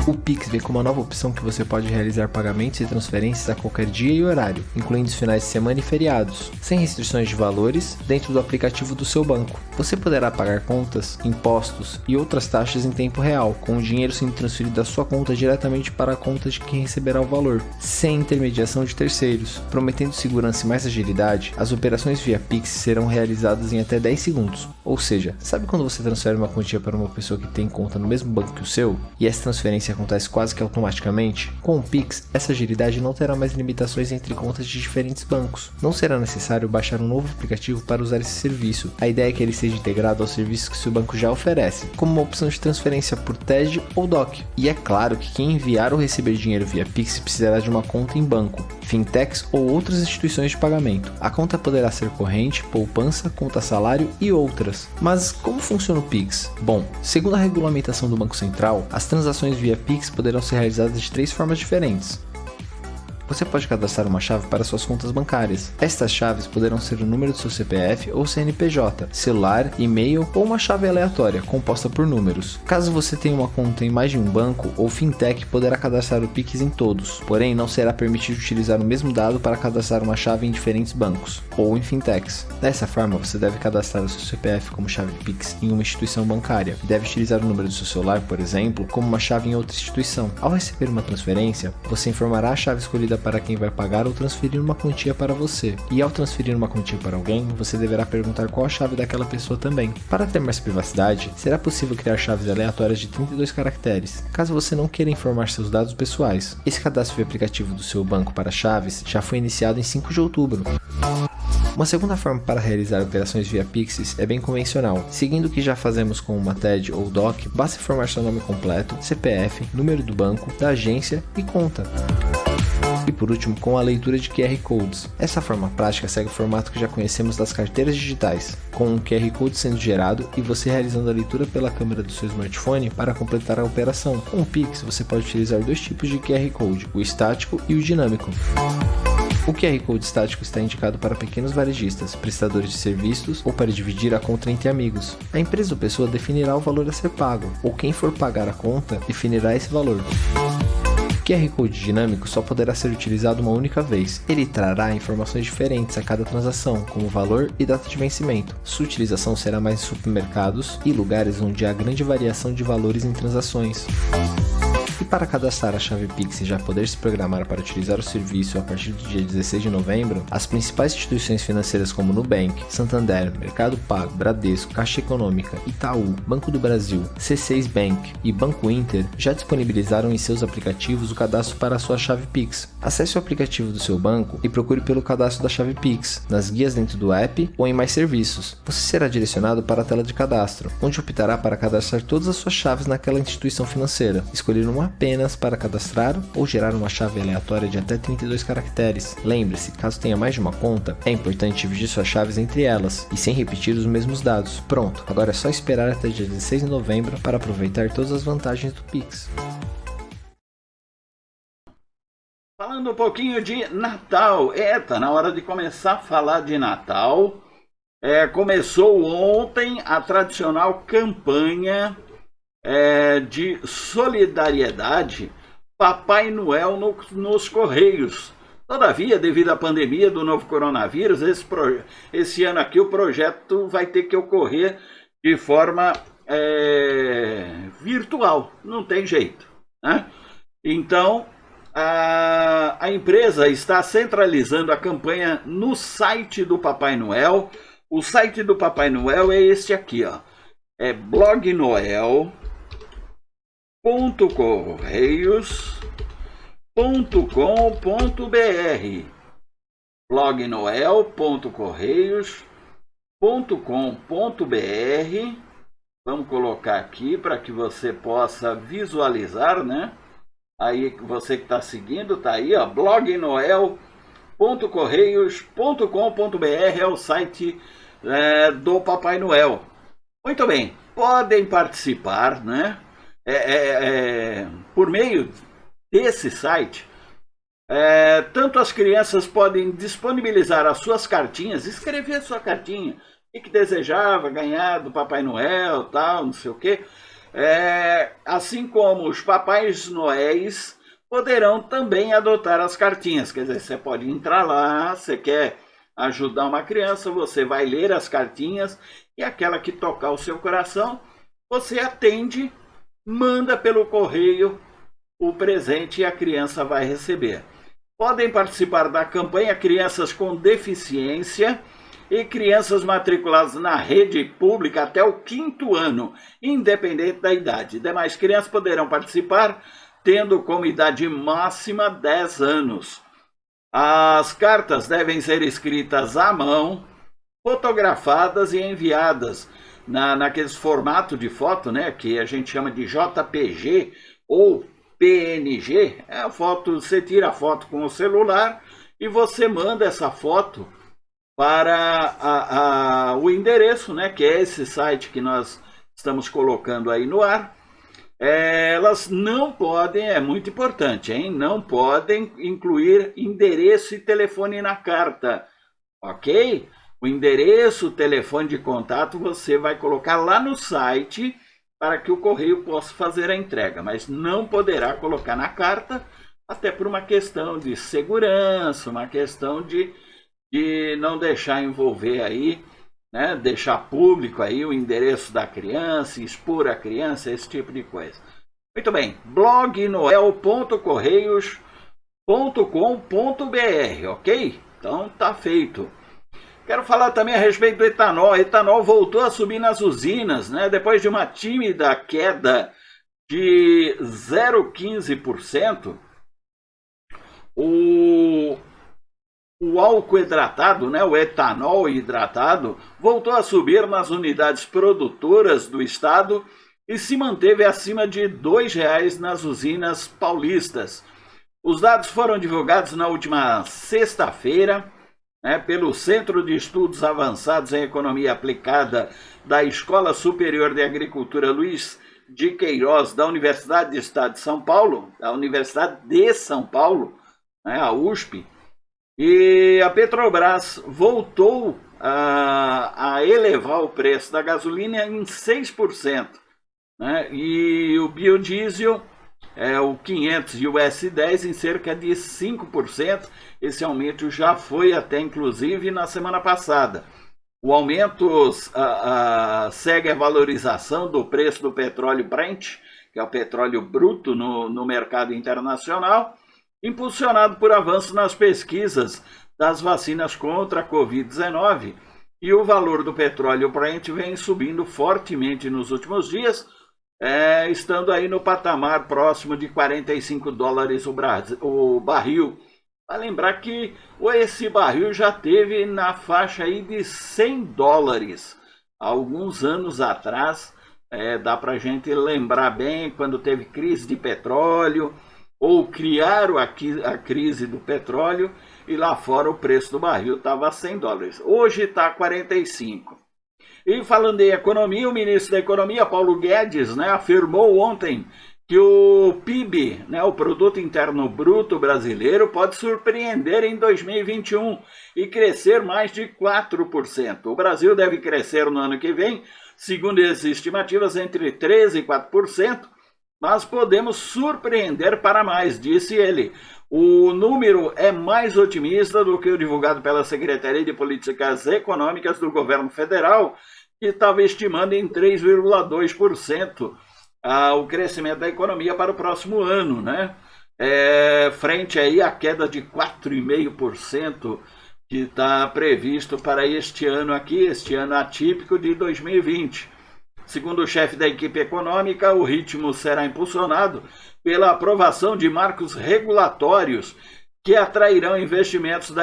O Pix vem com uma nova opção que você pode realizar pagamentos e transferências a qualquer dia e horário, incluindo os finais de semana e feriados, sem restrições de valores, dentro do aplicativo do seu banco. Você poderá pagar contas, impostos e outras taxas em tempo real, com o dinheiro sendo transferido da sua conta diretamente para a conta de quem receberá o valor, sem intermediação de terceiros. Prometendo segurança e mais agilidade, as operações via Pix serão realizadas em até 10 segundos. Ou seja, sabe quando você transfere uma quantia para uma pessoa que tem conta no mesmo banco que o seu, e essa transferência acontece quase que automaticamente? Com o Pix, essa agilidade não terá mais limitações entre contas de diferentes bancos. Não será necessário baixar um novo aplicativo para usar esse serviço. A ideia é que ele seja integrado aos serviços que seu banco já oferece, como uma opção de transferência por TED ou DOC. E é claro que quem enviar ou receber dinheiro via Pix precisará de uma conta em banco, fintechs ou outras instituições de pagamento. A conta poderá ser corrente, poupança, conta salário e outras. Mas como funciona o Pix? Bom, segundo a regulamentação do Banco Central, as transações via Pix poderão ser realizadas de 3 formas diferentes. Você pode cadastrar uma chave para suas contas bancárias. Estas chaves poderão ser o número do seu CPF ou CNPJ, celular, e-mail ou uma chave aleatória, composta por números. Caso você tenha uma conta em mais de um banco, ou fintech poderá cadastrar o Pix em todos, porém não será permitido utilizar o mesmo dado para cadastrar uma chave em diferentes bancos, ou em fintechs. Dessa forma, você deve cadastrar o seu CPF como chave Pix em uma instituição bancária, e deve utilizar o número do seu celular, por exemplo, como uma chave em outra instituição. Ao receber uma transferência, você informará a chave escolhida para quem vai pagar ou transferir uma quantia para você. E ao transferir uma quantia para alguém, você deverá perguntar qual a chave daquela pessoa também. Para ter mais privacidade, será possível criar chaves aleatórias de 32 caracteres, caso você não queira informar seus dados pessoais. Esse cadastro via aplicativo do seu banco para chaves já foi iniciado em 5 de outubro. Uma segunda forma para realizar operações via Pix é bem convencional. Seguindo o que já fazemos com uma TED ou DOC, basta informar seu nome completo, CPF, número do banco, da agência e conta. E por último, com a leitura de QR Codes. Essa forma prática segue o formato que já conhecemos das carteiras digitais, com um QR Code sendo gerado e você realizando a leitura pela câmera do seu smartphone para completar a operação. Com o Pix, você pode utilizar 2 tipos de QR Code, o estático e o dinâmico. O QR Code estático está indicado para pequenos varejistas, prestadores de serviços ou para dividir a conta entre amigos. A empresa ou pessoa definirá o valor a ser pago, ou quem for pagar a conta definirá esse valor. O QR Code dinâmico só poderá ser utilizado uma única vez. Ele trará informações diferentes a cada transação, como valor e data de vencimento. Sua utilização será mais em supermercados e lugares onde há grande variação de valores em transações. E para cadastrar a chave Pix e já poder se programar para utilizar o serviço a partir do dia 16 de novembro, as principais instituições financeiras como Nubank, Santander, Mercado Pago, Bradesco, Caixa Econômica, Itaú, Banco do Brasil, C6 Bank e Banco Inter já disponibilizaram em seus aplicativos o cadastro para a sua chave Pix. Acesse o aplicativo do seu banco e procure pelo cadastro da chave Pix, nas guias dentro do app ou em mais serviços. Você será direcionado para a tela de cadastro, onde optará para cadastrar todas as suas chaves naquela instituição financeira, escolher uma apenas para cadastrar ou gerar uma chave aleatória de até 32 caracteres. Lembre-se, caso tenha mais de uma conta, é importante dividir suas chaves entre elas e sem repetir os mesmos dados. Pronto, agora é só esperar até dia 16 de novembro para aproveitar todas as vantagens do Pix. Falando um pouquinho de Natal, tá na hora de começar a falar de Natal. Começou ontem a tradicional campanha de solidariedade Papai Noel nos Correios. Todavia, devido à pandemia do novo coronavírus, esse ano aqui o projeto vai ter que ocorrer de forma virtual, não tem jeito, né? Então, a empresa está centralizando a campanha no site do Papai Noel. O site do Papai Noel é este aqui, ó. É blognoel.correios.com.br, blognoel.correios.com.br. Vamos colocar aqui para que você possa visualizar, né? Aí você que está seguindo, tá aí, ó, blognoel.correios.com.br é o site do Papai Noel. Muito bem, podem participar, né? Por meio desse site, tanto as crianças podem disponibilizar as suas cartinhas, escrever a sua cartinha, o que desejava ganhar do Papai Noel, tal, não sei o quê. Assim como os Papais Noéis poderão também adotar as cartinhas. Quer dizer, você pode entrar lá, você quer ajudar uma criança, você vai ler as cartinhas e aquela que tocar o seu coração, você atende, manda pelo correio o presente e a criança vai receber. Podem participar da campanha crianças com deficiência e crianças matriculadas na rede pública até o 5º ano, independente da idade. Demais crianças poderão participar, tendo como idade máxima 10 anos. As cartas devem ser escritas à mão, fotografadas e enviadas naqueles formato de foto, né, que a gente chama de JPG ou PNG. Você tira a foto com o celular e você manda essa foto para o endereço, né, que é esse site que nós estamos colocando aí no ar. Elas não podem, é muito importante, hein? Não podem incluir endereço e telefone na carta, ok? O endereço, o telefone de contato você vai colocar lá no site para que o correio possa fazer a entrega, mas não poderá colocar na carta, até por uma questão de segurança, uma questão de não deixar envolver aí, né, deixar público aí o endereço da criança, expor a criança, esse tipo de coisa. Muito bem, blognoel.correios.com.br ok? Então tá feito. Quero falar também a respeito do etanol. O etanol voltou a subir nas usinas, né? Depois de uma tímida queda de 0,15%, o álcool hidratado, né? O etanol hidratado, voltou a subir nas unidades produtoras do estado e se manteve acima de R$ 2,00 nas usinas paulistas. Os dados foram divulgados na última sexta-feira, né, pelo Centro de Estudos Avançados em Economia Aplicada da Escola Superior de Agricultura Luiz de Queiroz, da Universidade do Estado de São Paulo, da Universidade de São Paulo, né, a USP, e a Petrobras voltou a elevar o preço da gasolina em 6%, né, e o biodiesel, o 500 e o S10 em cerca de 5%. Esse aumento já foi até inclusive na semana passada. O aumento segue a valorização do preço do petróleo Brent, que é o petróleo bruto no mercado internacional, impulsionado por avanços nas pesquisas das vacinas contra a Covid-19. E o valor do petróleo Brent vem subindo fortemente nos últimos dias, estando aí no patamar próximo de $45 o barril. Vai lembrar que esse barril já teve na faixa aí de $100 alguns anos atrás. Dá para a gente lembrar bem quando teve crise de petróleo, ou criaram a crise do petróleo, e lá fora o preço do barril estava a $100. Hoje está 45. E falando em economia, o ministro da Economia, Paulo Guedes, né, afirmou ontem que o PIB, né, o Produto Interno Bruto brasileiro, pode surpreender em 2021 e crescer mais de 4%. O Brasil deve crescer no ano que vem, segundo as estimativas, entre 3% e 4%, mas podemos surpreender para mais, disse ele. O número é mais otimista do que o divulgado pela Secretaria de Políticas Econômicas do Governo Federal, que estava estimando em 3,2% o crescimento da economia para o próximo ano, né? Frente aí à queda de 4,5% que está previsto para este ano aqui, este ano atípico de 2020. Segundo o chefe da equipe econômica, o ritmo será impulsionado pela aprovação de marcos regulatórios que atrairão investimentos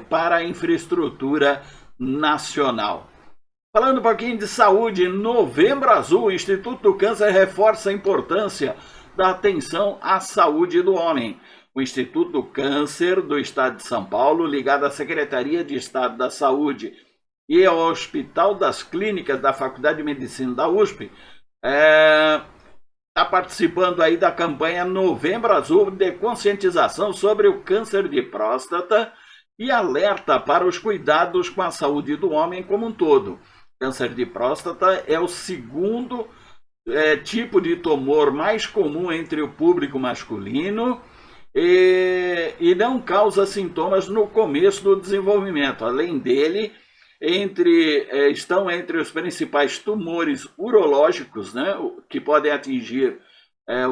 para a infraestrutura nacional. Falando um pouquinho de saúde, Novembro Azul, o Instituto do Câncer reforça a importância da atenção à saúde do homem. O Instituto do Câncer do Estado de São Paulo, ligado à Secretaria de Estado da Saúde e ao Hospital das Clínicas da Faculdade de Medicina da USP, está participando aí da campanha Novembro Azul de conscientização sobre o câncer de próstata e alerta para os cuidados com a saúde do homem como um todo. Câncer de próstata é o segundo tipo de tumor mais comum entre o público masculino e não causa sintomas no começo do desenvolvimento. Além dele, estão entre os principais tumores urológicos, né, que podem atingir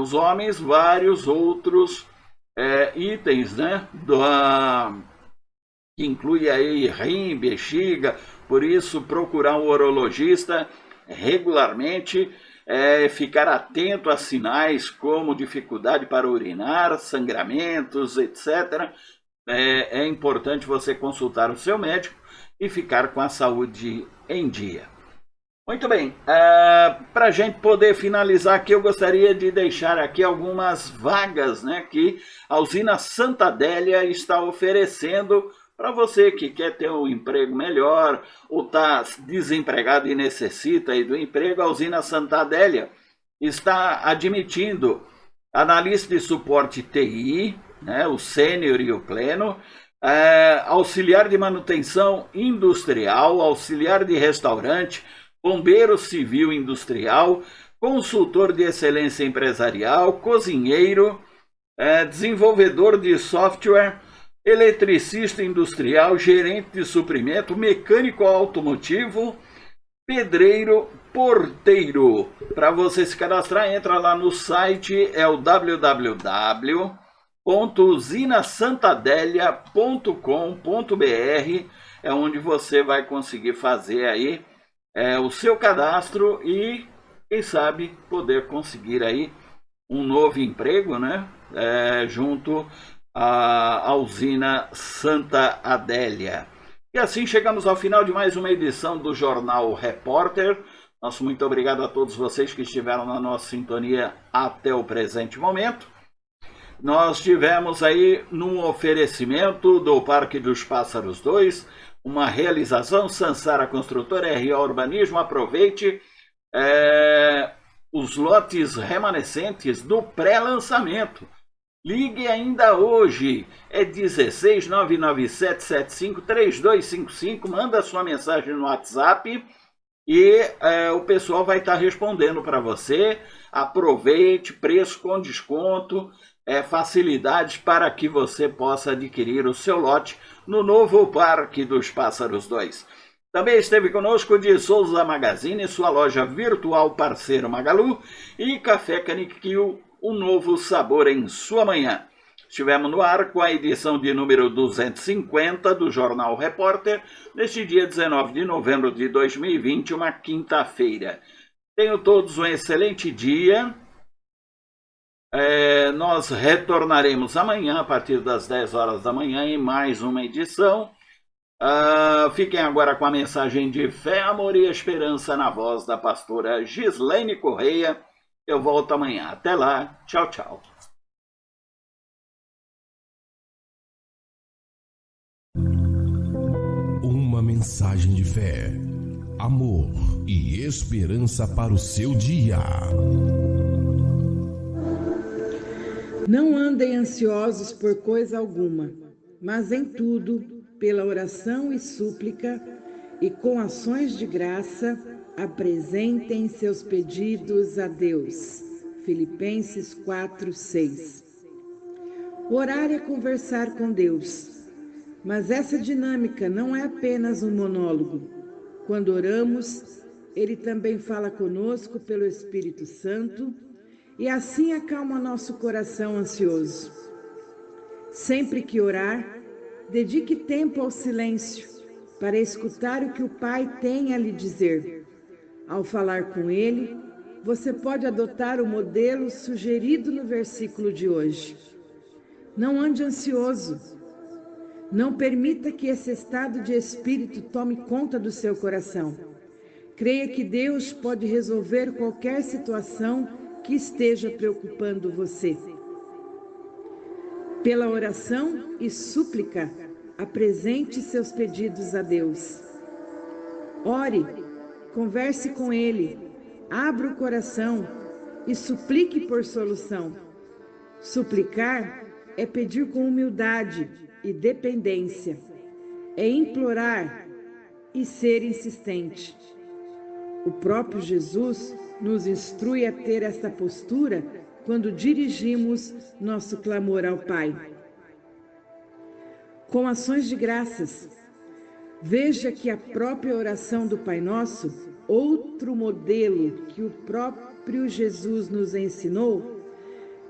os homens, vários outros itens, né, que inclui aí rim, bexiga. Por isso, procurar um urologista regularmente, ficar atento a sinais como dificuldade para urinar, sangramentos, etc. É importante você consultar o seu médico e ficar com a saúde em dia. Muito bem, para a gente poder finalizar aqui, eu gostaria de deixar aqui algumas vagas, né, que a usina Santa Adélia está oferecendo para você que quer ter um emprego melhor ou está desempregado e necessita aí do emprego. A usina Santa Adélia está admitindo analista de suporte TI, né, o sênior e o pleno, auxiliar de manutenção industrial, auxiliar de restaurante, bombeiro civil industrial, consultor de excelência empresarial, cozinheiro, desenvolvedor de software, eletricista industrial, gerente de suprimento, mecânico automotivo, pedreiro, porteiro. Para você se cadastrar, entra lá no site, é o www.usina www.usinasantadelia.com.br é onde você vai conseguir fazer aí o seu cadastro e, quem sabe, poder conseguir aí um novo emprego, né? Junto à usina Santa Adélia. E assim chegamos ao final de mais uma edição do Jornal Repórter. Nosso muito obrigado a todos vocês que estiveram na nossa sintonia até o presente momento. Nós tivemos aí num oferecimento do Parque dos Pássaros 2, uma realização Sansara Construtora, RO Urbanismo. Aproveite os lotes remanescentes do pré-lançamento. Ligue ainda hoje, é 16-99775-3255, manda sua mensagem no WhatsApp e o pessoal vai estar respondendo para você. Aproveite, preço com desconto, facilidades para que você possa adquirir o seu lote no novo Parque dos Pássaros 2. Também esteve conosco de Souza Magazine, sua loja virtual parceiro Magalu, e Café Caniquil, um novo sabor em sua manhã. Estivemos no ar com a edição de número 250 do Jornal Repórter, neste dia 19 de novembro de 2020, uma quinta-feira. Tenham todos um excelente dia. Nós retornaremos amanhã, a partir das 10 horas da manhã, em mais uma edição. Fiquem agora com a mensagem de fé, amor e esperança na voz da pastora Gislaine Correia. Eu volto amanhã. Até lá. Tchau, tchau. Uma mensagem de fé, amor e esperança para o seu dia. Não andem ansiosos por coisa alguma, mas em tudo, pela oração e súplica e com ações de graça, apresentem seus pedidos a Deus. Filipenses 4:6. Orar é conversar com Deus, mas essa dinâmica não é apenas um monólogo. Quando oramos, Ele também fala conosco pelo Espírito Santo e assim acalma nosso coração ansioso. Sempre que orar, dedique tempo ao silêncio para escutar o que o Pai tem a lhe dizer. Ao falar com Ele, você pode adotar o modelo sugerido no versículo de hoje. Não ande ansioso. Não permita que esse estado de espírito tome conta do seu coração. Creia que Deus pode resolver qualquer situação que esteja preocupando você. Pela oração e súplica, apresente seus pedidos a Deus. Ore, converse com Ele, abra o coração e suplique por solução. Suplicar é pedir com humildade e dependência, é implorar e ser insistente. O próprio Jesus nos instrui a ter esta postura quando dirigimos nosso clamor ao Pai. Com ações de graças, veja que a própria oração do Pai Nosso, outro modelo que o próprio Jesus nos ensinou,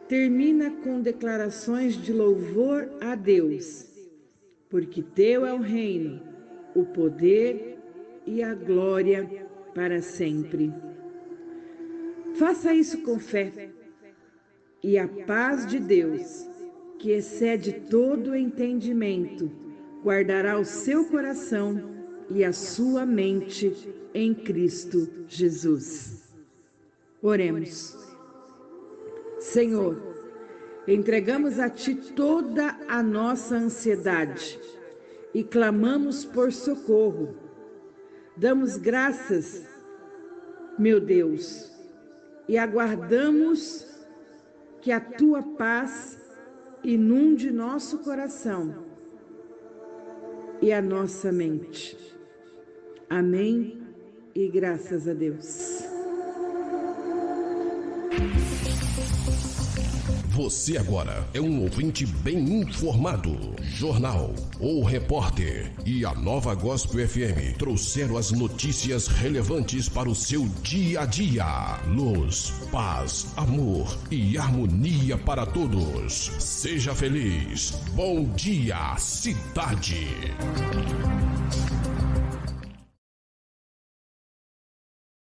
termina com declarações de louvor a Deus, porque Teu é o reino, o poder e a glória para sempre. Faça isso com fé, e a paz de Deus, que excede todo entendimento, guardará o seu coração e a sua mente em Cristo Jesus. Oremos. Senhor, entregamos a Ti toda a nossa ansiedade e clamamos por socorro. Damos graças, meu Deus, e aguardamos que a Tua paz inunde nosso coração e a nossa mente. Amém e graças a Deus. Você agora é um ouvinte bem informado. Jornal ou repórter e a Nova Gospel FM trouxeram as notícias relevantes para o seu dia a dia. Luz, paz, amor e harmonia para todos. Seja feliz. Bom dia, cidade.